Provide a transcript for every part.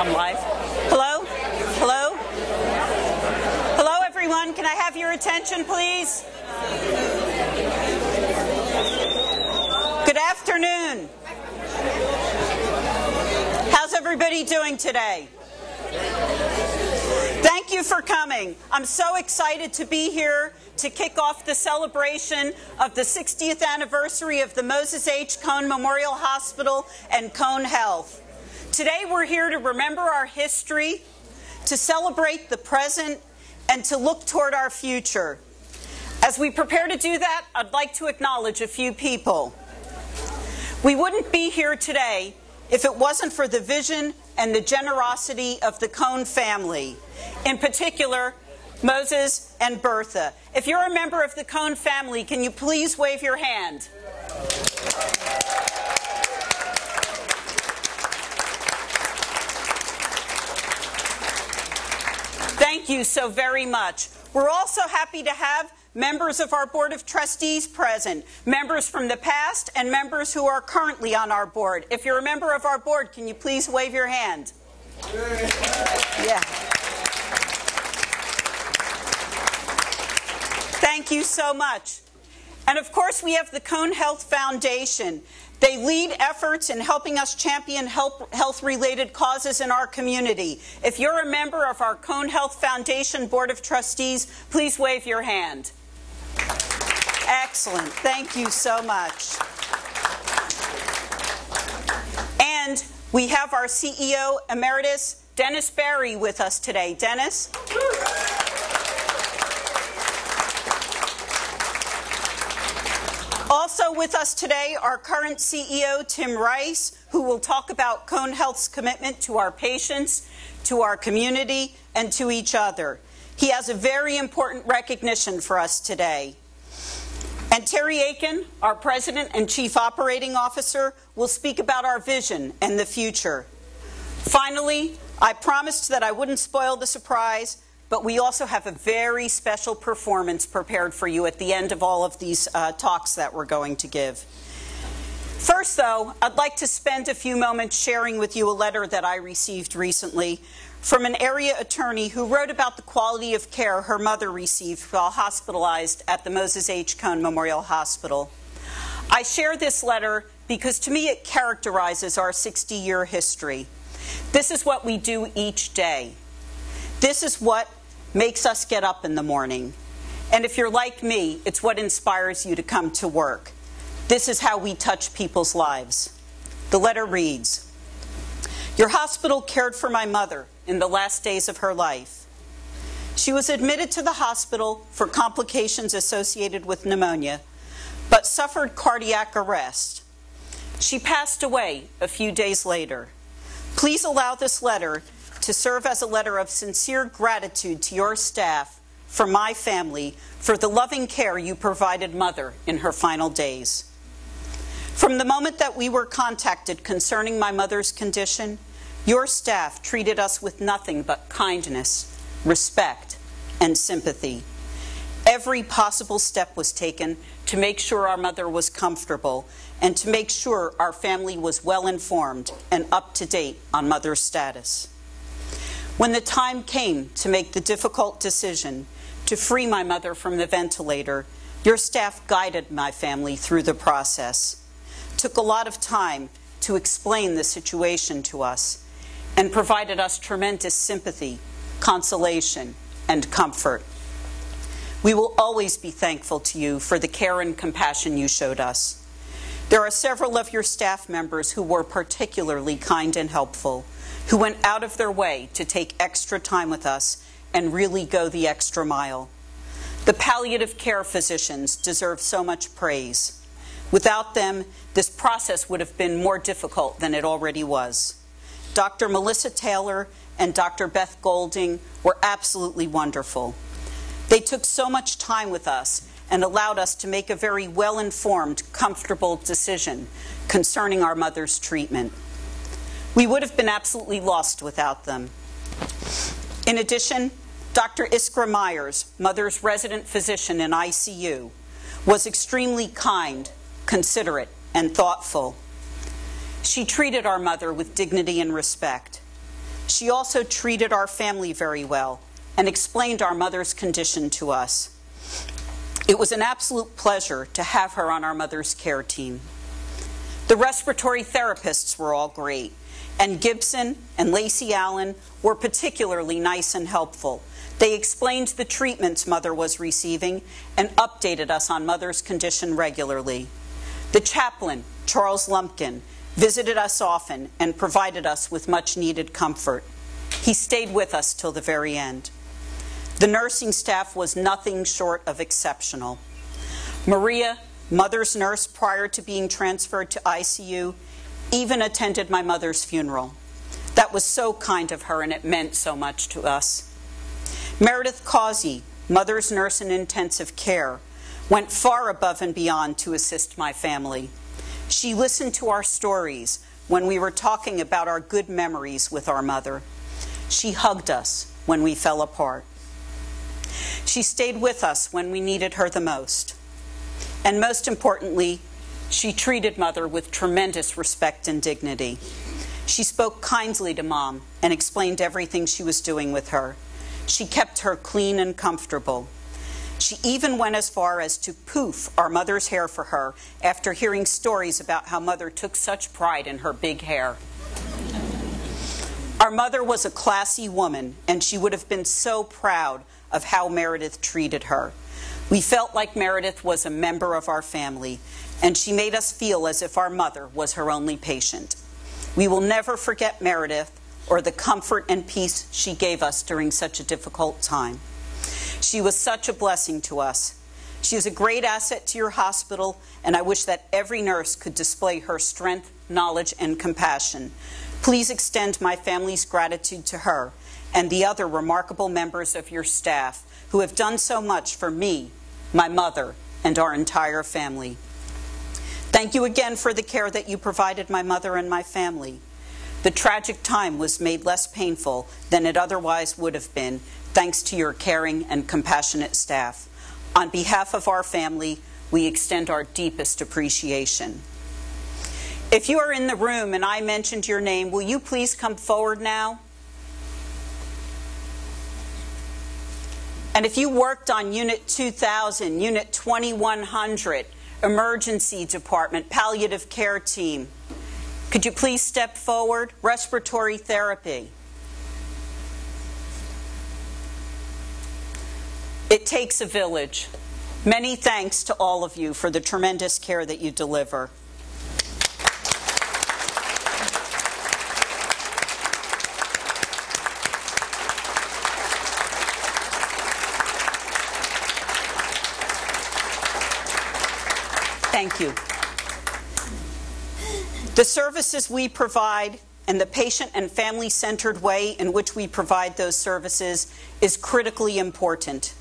I'm live. Hello? Hello? Hello, everyone. Can I have your attention, please? Good afternoon. How's everybody doing today? Thank you for coming. I'm so excited to be here to kick off the celebration of the 60th anniversary of the Moses H. Cone Memorial Hospital and Cone Health. Today we're here to remember our history, to celebrate the present, and to look toward our future. As we prepare to do that, I'd like to acknowledge a few people. We wouldn't be here today if it wasn't for the vision and the generosity of the Cone family, in particular, Moses and Bertha. If you're a member of the Cone family, can you please wave your hand? Thank you so very much. We're also happy to have members of our Board of Trustees present, members from the past and members who are currently on our board. If you're a member of our board, can you please wave your hand? Yeah. Thank you so much. And of course, we have the Cone Health Foundation. They lead efforts in helping us champion health-related causes in our community. If you're a member of our Cone Health Foundation Board of Trustees, please wave your hand. Excellent. Thank you so much. And we have our CEO Emeritus, Dennis Barry, with us today. Dennis? Also with us today, our current CEO, Tim Rice, who will talk about Cone Health's commitment to our patients, to our community, and to each other. He has a very important recognition for us today. And Terry Aiken, our President and Chief Operating Officer, will speak about our vision and the future. Finally, I promised that I wouldn't spoil the surprise, but we also have a very special performance prepared for you at the end of all of these talks that we're going to give. First, though, I'd like to spend a few moments sharing with you a letter that I received recently from an area attorney who wrote about the quality of care her mother received while hospitalized at the Moses H. Cone Memorial Hospital. I share this letter because to me it characterizes our 60-year history. This is what we do each day. This is what makes us get up in the morning. And if you're like me, it's what inspires you to come to work. This is how we touch people's lives. The letter reads, "Your hospital cared for my mother in the last days of her life. She was admitted to the hospital for complications associated with pneumonia, but suffered cardiac arrest. She passed away a few days later. Please allow this letter to serve as a letter of sincere gratitude to your staff, for my family, for the loving care you provided Mother in her final days. From the moment that we were contacted concerning my mother's condition, your staff treated us with nothing but kindness, respect, and sympathy. Every possible step was taken to make sure our mother was comfortable and to make sure our family was well informed and up to date on Mother's status. When the time came to make the difficult decision to free my mother from the ventilator, your staff guided my family through the process, took a lot of time to explain the situation to us, and provided us tremendous sympathy, consolation, and comfort. We will always be thankful to you for the care and compassion you showed us. There are several of your staff members who were particularly kind and helpful, who went out of their way to take extra time with us and really go the extra mile. The palliative care physicians deserve so much praise. Without them, this process would have been more difficult than it already was. Dr. Melissa Taylor and Dr. Beth Golding were absolutely wonderful. They took so much time with us and allowed us to make a very well-informed, comfortable decision concerning our mother's treatment. We would have been absolutely lost without them. In addition, Dr. Iskra Myers, Mother's resident physician in ICU, was extremely kind, considerate, and thoughtful. She treated our mother with dignity and respect. She also treated our family very well and explained our mother's condition to us. It was an absolute pleasure to have her on our mother's care team. The respiratory therapists were all great, and Gibson and Lacey Allen were particularly nice and helpful. They explained the treatments Mother was receiving and updated us on Mother's condition regularly. The chaplain, Charles Lumpkin, visited us often and provided us with much-needed comfort. He stayed with us till the very end. The nursing staff was nothing short of exceptional. Maria, Mother's nurse prior to being transferred to ICU, even attended my mother's funeral. That was so kind of her, and it meant so much to us. Meredith Causey, Mother's nurse in intensive care, went far above and beyond to assist my family. She listened to our stories when we were talking about our good memories with our mother. She hugged us when we fell apart. She stayed with us when we needed her the most. And most importantly, she treated Mother with tremendous respect and dignity. She spoke kindly to Mom and explained everything she was doing with her. She kept her clean and comfortable. She even went as far as to poof our mother's hair for her after hearing stories about how Mother took such pride in her big hair. Our mother was a classy woman, and she would have been so proud of how Meredith treated her. We felt like Meredith was a member of our family, and she made us feel as if our mother was her only patient. We will never forget Meredith or the comfort and peace she gave us during such a difficult time. She was such a blessing to us. She is a great asset to your hospital, and I wish that every nurse could display her strength, knowledge, and compassion. Please extend my family's gratitude to her and the other remarkable members of your staff who have done so much for me, my mother, and our entire family. Thank you again for the care that you provided my mother and my family. The tragic time was made less painful than it otherwise would have been, thanks to your caring and compassionate staff. On behalf of our family, we extend our deepest appreciation. If you are in the room and I mentioned your name, will you please come forward now? And if you worked on Unit 2000, Unit 2100, Emergency Department, Palliative Care Team, could you please step forward? Respiratory Therapy. It takes a village. Many thanks to all of you for the tremendous care that you deliver. Thank you. The services we provide and the patient and family-centered way in which we provide those services is critically important.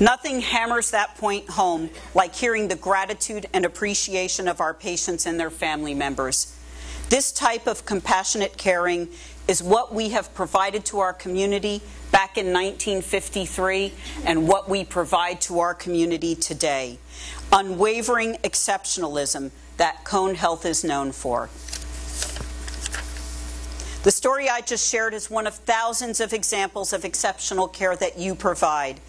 Nothing hammers that point home like hearing the gratitude and appreciation of our patients and their family members. This type of compassionate caring is what we have provided to our community back in 1953 and what we provide to our community today. Unwavering exceptionalism that Cone Health is known for. The story I just shared is one of thousands of examples of exceptional care that you provide.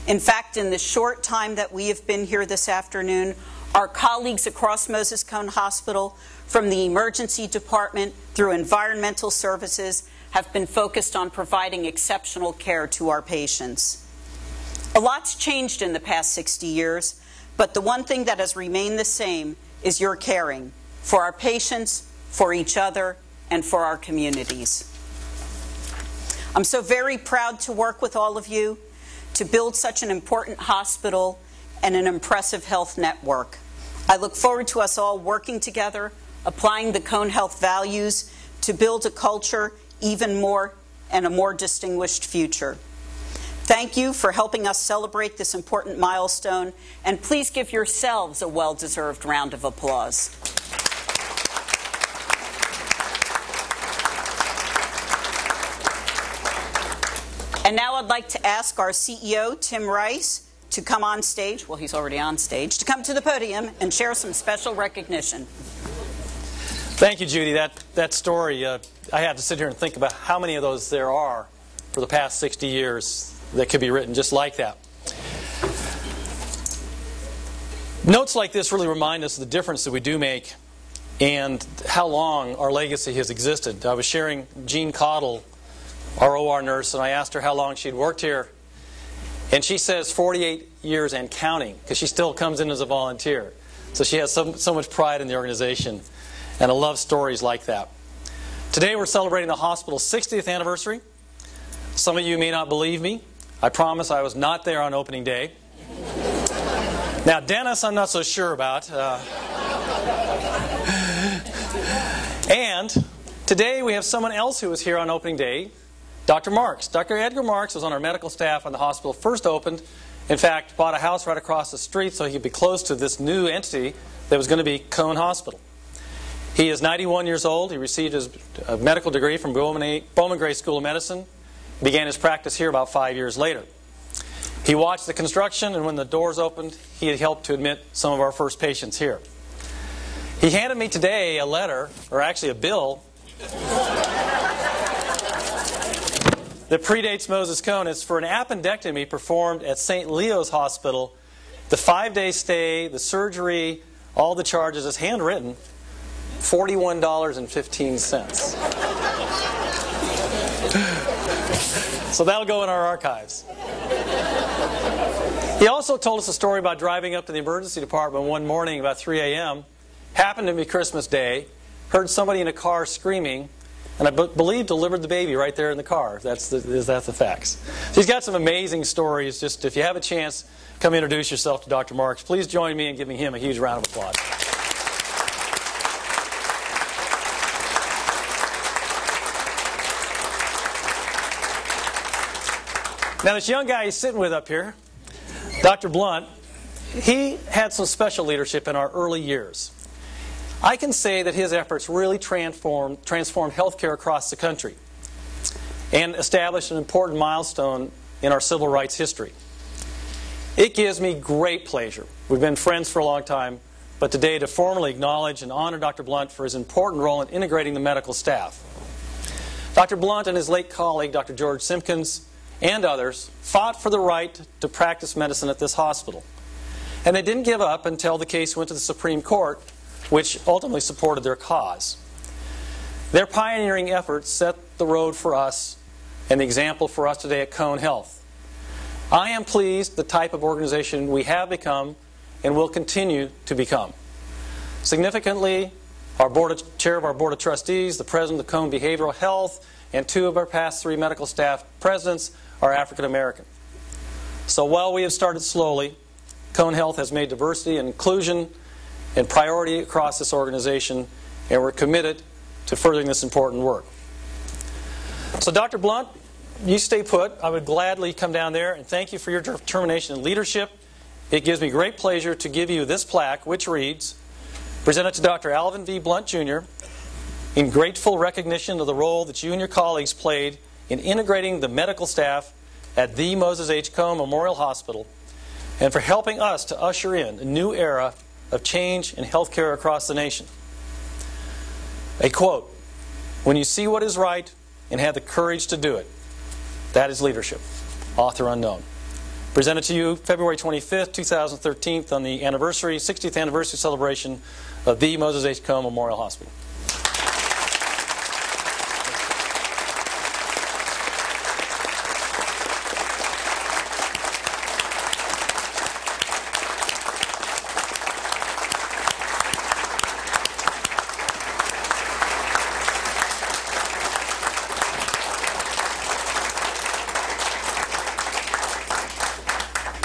In fact, in the short time that we have been here this afternoon, our colleagues across Moses Cone Hospital, from the emergency department through environmental services, have been focused on providing exceptional care to our patients. A lot's changed in the past 60 years, but the one thing that has remained the same is your caring for our patients, for each other, and for our communities. I'm so very proud to work with all of you to build such an important hospital and an impressive health network. I look forward to us all working together, applying the Cone Health values to build a culture even more and a more distinguished future. Thank you for helping us celebrate this important milestone, and please give yourselves a well-deserved round of applause. And now I'd like to ask our CEO, Tim Rice, to come on stage. Well, he's already on stage, to come to the podium and share some special recognition. Thank you, Judy. That story, I have to sit here and think about how many of those there are for the past 60 years that could be written just like that. Notes like this really remind us of the difference that we do make and how long our legacy has existed. I was sharing Jean Cottle, our OR nurse, and I asked her how long she'd worked here. And she says 48 years and counting, because she still comes in as a volunteer. So she has so much pride in the organization. And I love stories like that. Today we're celebrating the hospital's 60th anniversary. Some of you may not believe me. I promise I was not there on opening day. Now, Dennis, I'm not so sure about. And today we have someone else who was here on opening day, Dr. Marks. Dr. Edgar Marks was on our medical staff when the hospital first opened. In fact, bought a house right across the street so he could be close to this new entity that was going to be Cone Hospital. He is 91 years old. He received his medical degree from Bowman Gray School of Medicine. Began his practice here about 5 years later. He watched the construction, and when the doors opened, he had helped to admit some of our first patients here. He handed me today a letter, or actually a bill, that predates Moses Cone. It's for an appendectomy performed at St. Leo's Hospital. The 5-day stay, the surgery, all the charges, is handwritten, $41.15. So that'll go in our archives. He also told us a story about driving up to the emergency department one morning about 3 a.m. Happened to be Christmas Day. Heard somebody in a car screaming, and I believe delivered the baby right there in the car. That's the facts. So he's got some amazing stories. Just if you have a chance, come introduce yourself to Dr. Marks. Please join me in giving him a huge round of applause. Now, this young guy he's sitting with up here, Dr. Blunt, he had some special leadership in our early years. I can say that his efforts really transformed healthcare across the country and established an important milestone in our civil rights history. It gives me great pleasure. We've been friends for a long time, but today to formally acknowledge and honor Dr. Blunt for his important role in integrating the medical staff. Dr. Blunt and his late colleague, Dr. George Simpkins, and others fought for the right to practice medicine at this hospital. And they didn't give up until the case went to the Supreme Court, which ultimately supported their cause. Their pioneering efforts set the road for us and the example for us today at Cone Health. I am pleased the type of organization we have become and will continue to become. Significantly, our chair of our Board of Trustees, the president of Cone Behavioral Health, and 2 of our past 3 medical staff presidents are African American. So while we have started slowly, Cone Health has made diversity and inclusion a priority across this organization, and we're committed to furthering this important work. So Dr. Blunt, you stay put. I would gladly come down there, and thank you for your determination and leadership. It gives me great pleasure to give you this plaque, which reads, presented to Dr. Alvin V. Blunt, Jr., in grateful recognition of the role that you and your colleagues played in integrating the medical staff at the Moses H. Cone Memorial Hospital, and for helping us to usher in a new era of change in healthcare across the nation. A quote, "When you see what is right and have the courage to do it, that is leadership." Author unknown. Presented to you February 25th, 2013 on the 60th anniversary celebration of the Moses H. Cone Memorial Hospital.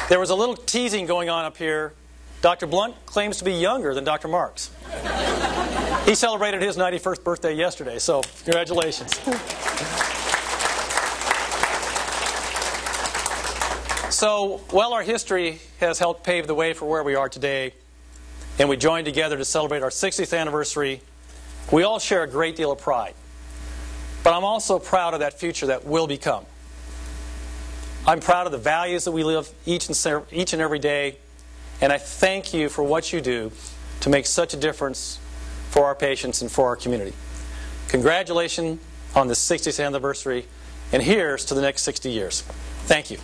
There was a little teasing going on up here. Dr. Blunt claims to be younger than Dr. Marks. He celebrated his 91st birthday yesterday, so congratulations. So, while our history has helped pave the way for where we are today, and we joined together to celebrate our 60th anniversary, we all share a great deal of pride. But I'm also proud of that future that will become. I'm proud of the values that we live each and every day, and I thank you for what you do to make such a difference for our patients and for our community. Congratulations on the 60th anniversary, and here's to the next 60 years. Thank you.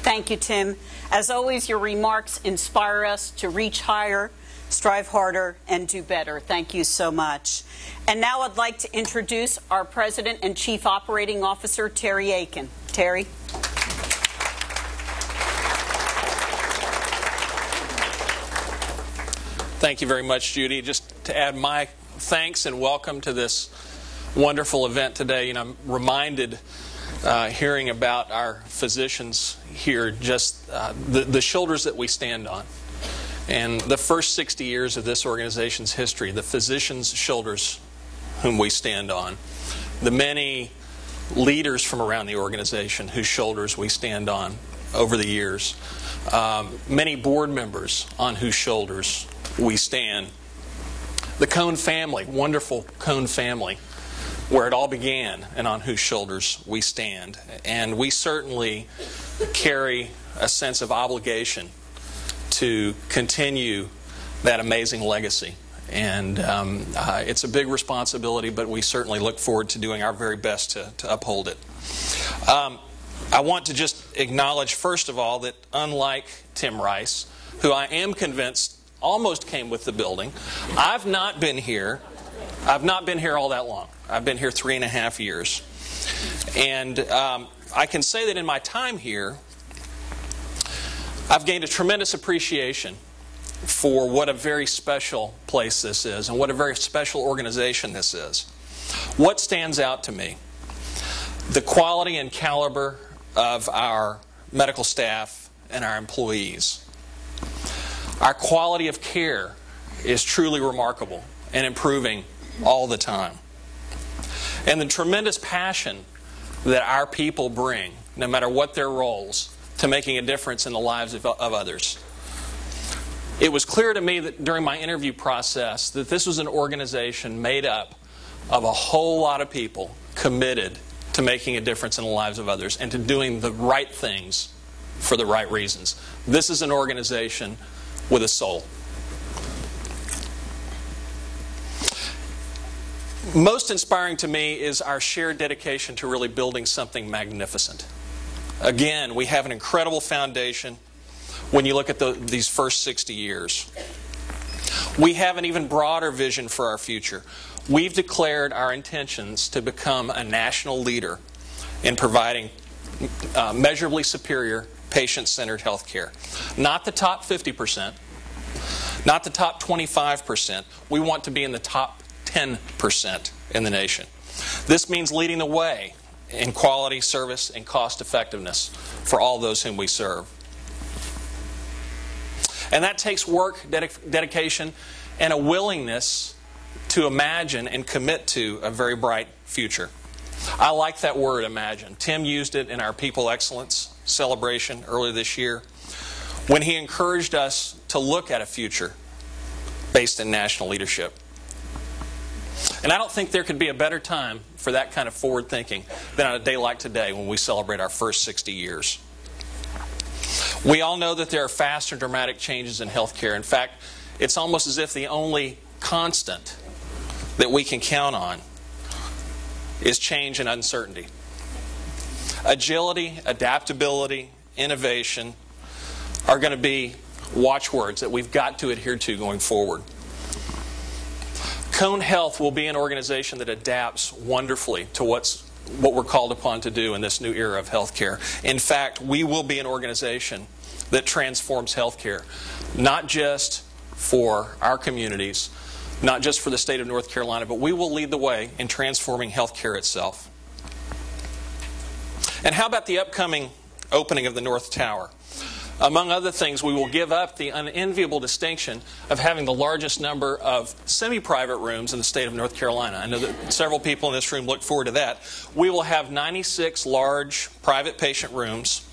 Thank you, Tim. As always, your remarks inspire us to reach higher, strive harder, and do better. Thank you so much. And now I'd like to introduce our President and Chief Operating Officer, Terry Aiken. Terry. Thank you very much, Judy. Just to add my thanks and welcome to this wonderful event today. I'm reminded hearing about our physicians here, just the shoulders that we stand on. And the first 60 years of this organization's history, the physicians' shoulders whom we stand on. The many leaders from around the organization whose shoulders we stand on over the years. Many board members on whose shoulders we stand. The Cone family, wonderful Cone family, where it all began and on whose shoulders we stand. And we certainly carry a sense of obligation to continue that amazing legacy. And it's a big responsibility, but we certainly look forward to doing our very best to uphold it. I want to just acknowledge, first of all, that unlike Tim Rice, who I am convinced almost came with the building, I've not been here all that long. I've been here 3.5 years. And I can say that in my time here, I've gained a tremendous appreciation for what a very special place this is and what a very special organization this is. What stands out to me? The quality and caliber of our medical staff and our employees. Our quality of care is truly remarkable and improving all the time. And the tremendous passion that our people bring, no matter what their roles, to making a difference in the lives of others. It was clear to me that during my interview process that this was an organization made up of a whole lot of people committed to making a difference in the lives of others and to doing the right things for the right reasons. This is an organization with a soul. Most inspiring to me is our shared dedication to really building something magnificent. Again, we have an incredible foundation when you look at these first 60 years. We have an even broader vision for our future. We've declared our intentions to become a national leader in providing measurably superior patient-centered health care. Not the top 50%, not the top 25%. We want to be in the top 10% in the nation. This means leading the way in quality, service, and cost effectiveness for all those whom we serve. And that takes work, dedication, and a willingness to imagine and commit to a very bright future. I like that word, imagine. Tim used it in our People Excellence celebration earlier this year when he encouraged us to look at a future based in national leadership. And I don't think there could be a better time for that kind of forward thinking than on a day like today when we celebrate our first 60 years. We all know that there are fast and dramatic changes in healthcare. In fact, it's almost as if the only constant that we can count on is change and uncertainty. Agility, adaptability, innovation are going to be watchwords that we've got to adhere to going forward. Cone Health will be an organization that adapts wonderfully to what we're called upon to do in this new era of healthcare. In fact, we will be an organization that transforms healthcare, not just for our communities, not just for the state of North Carolina, but we will lead the way in transforming healthcare itself. And how about the upcoming opening of the North Tower? Among other things, we will give up the unenviable distinction of having the largest number of semi-private rooms in the state of North Carolina. I know that several people in this room look forward to that. We will have 96 large private patient rooms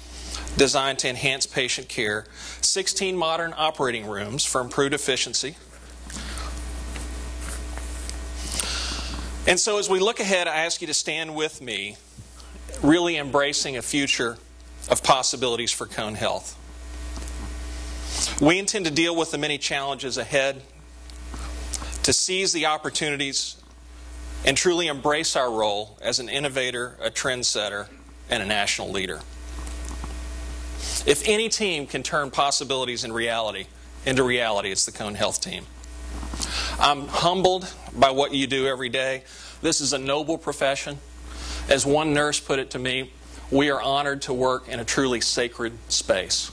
designed to enhance patient care, 16 modern operating rooms for improved efficiency. And so as we look ahead, I ask you to stand with me, really embracing a future of possibilities for Cone Health. We intend to deal with the many challenges ahead, to seize the opportunities and truly embrace our role as an innovator, a trendsetter, and a national leader. If any team can turn possibilities into reality, it's the Cone Health team. I'm humbled by what you do every day. This is a noble profession. As one nurse put it to me, we are honored to work in a truly sacred space.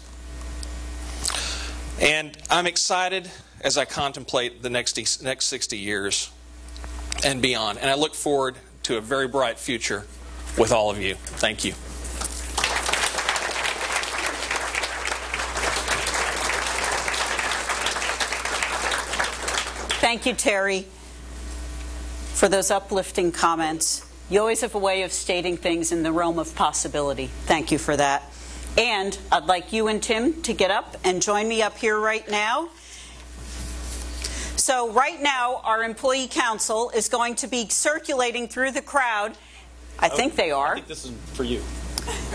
And I'm excited as I contemplate the next 60 years and beyond. And I look forward to a very bright future with all of you. Thank you. Thank you, Terry, for those uplifting comments. You always have a way of stating things in the realm of possibility. Thank you for that. And I'd like you and Tim to get up and join me up here right now. So right now, our employee council is going to be circulating through the crowd. I think they are. I think this is for you.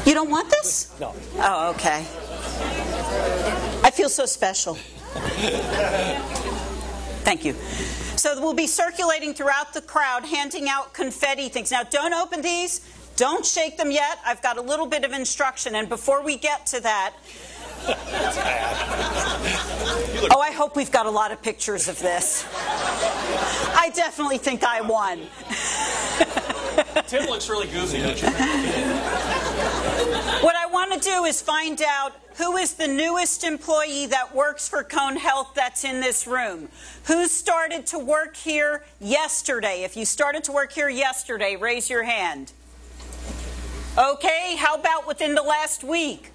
You don't want this? No. Oh, okay. I feel so special. Thank you. So we'll be circulating throughout the crowd, handing out confetti things. Now, don't open these. Don't shake them yet. I've got a little bit of instruction. And before we get to that... Oh, I hope we've got a lot of pictures of this. I definitely think I won. Tim looks really goofy, don't you? What I want to do is find out who is the newest employee that works for Cone Health that's in this room. Who started to work here yesterday? If you started to work here yesterday, raise your hand. Okay, how about within the last week?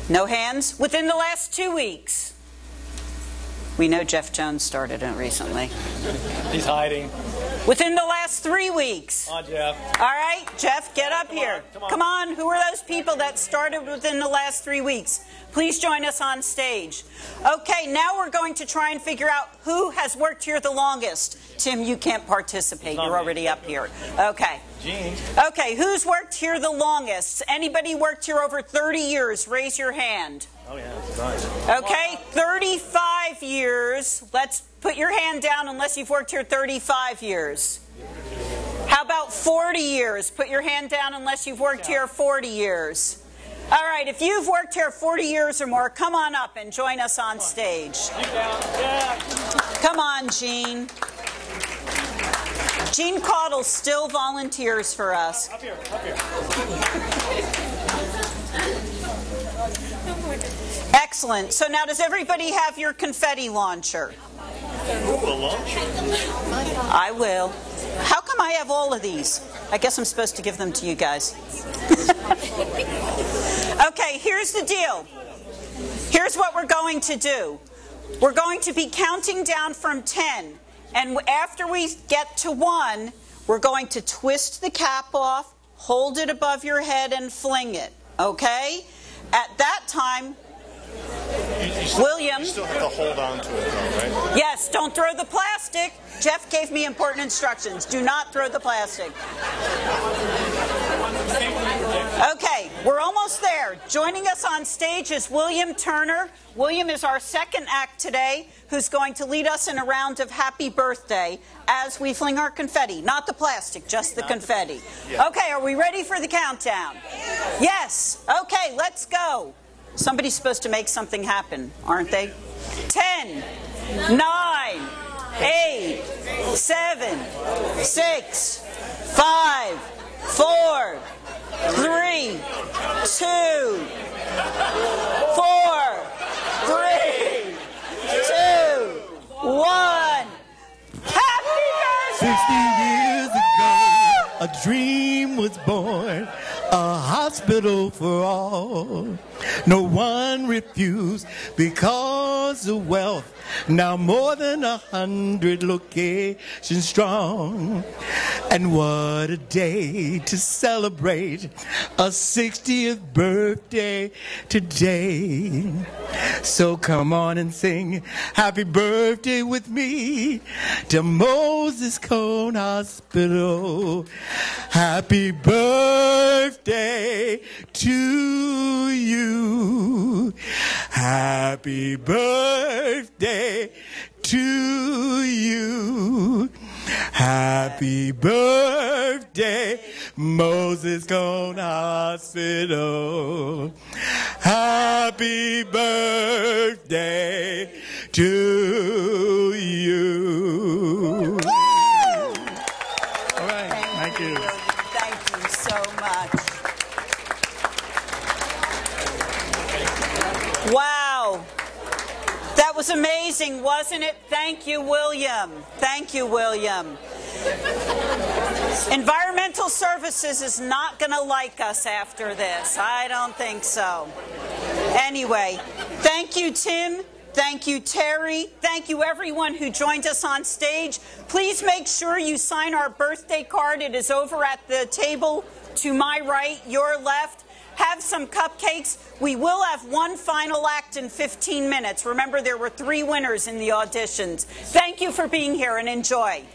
No hands? Within the last 2 weeks? We know Jeff Jones started it recently. He's hiding. Within the last 3 weeks? Come on, Jeff. All right, Jeff, get up here. Come on. Who are those people that started within the last 3 weeks? Please join us on stage. Okay, now we're going to try and figure out who has worked here the longest. Tim, you can't participate. You're already up here. Okay. Gene. Okay, who's worked here the longest? Anybody worked here over 30 years? Raise your hand. Oh, yeah, that's right. Okay, 35 years. Let's put your hand down unless you've worked here 35 years. How about 40 years? Put your hand down unless you've worked here 40 years. All right, if you've worked here 40 years or more, come on up and join us on stage. Come on, Gene. Gene Caudle still volunteers for us. Up here, up here. Excellent. So now does everybody have your confetti launcher? I will. How come I have all of these? I guess I'm supposed to give them to you guys. Okay, here's the deal. Here's what we're going to do. We're going to be counting down from 10. And after we get to 1, we're going to twist the cap off, hold it above your head, and fling it. Okay? At that time, William... You still have to hold on to it, though, right? Yes, don't throw the plastic. Jeff gave me important instructions. Do not throw the plastic. Okay, we're almost there. Joining us on stage is William Turner. William is our second act today, who's going to lead us in a round of happy birthday as we fling our confetti. Not the plastic, just the confetti. Okay, are we ready for the countdown? Yes. Okay, let's go. Somebody's supposed to make something happen, aren't they? 10, 9, 8, 7, 6, 5, 4, 3, 2, 4, 3, 2, 1. Happy birthday! 60 years ago, a dream was born, a hospital for all. No one refused because of wealth. Now more than 100 locations strong. And what a day to celebrate a 60th birthday today. So come on and sing happy birthday with me to Moses Cone Hospital. Happy birthday to you. Happy birthday to you. Happy birthday, Moses Cone Hospital. Happy birthday to you. All right, thank you. Thank you so much. Wow. That was amazing, wasn't it? Thank you, William. Thank you, William. Environmental Services is not going to like us after this. I don't think so. Anyway, thank you, Tim. Thank you, Terry. Thank you, everyone who joined us on stage. Please make sure you sign our birthday card. It is over at the table to my right, your left. Have some cupcakes. We will have one final act in 15 minutes. Remember, there were 3 winners in the auditions. Thank you for being here and enjoy.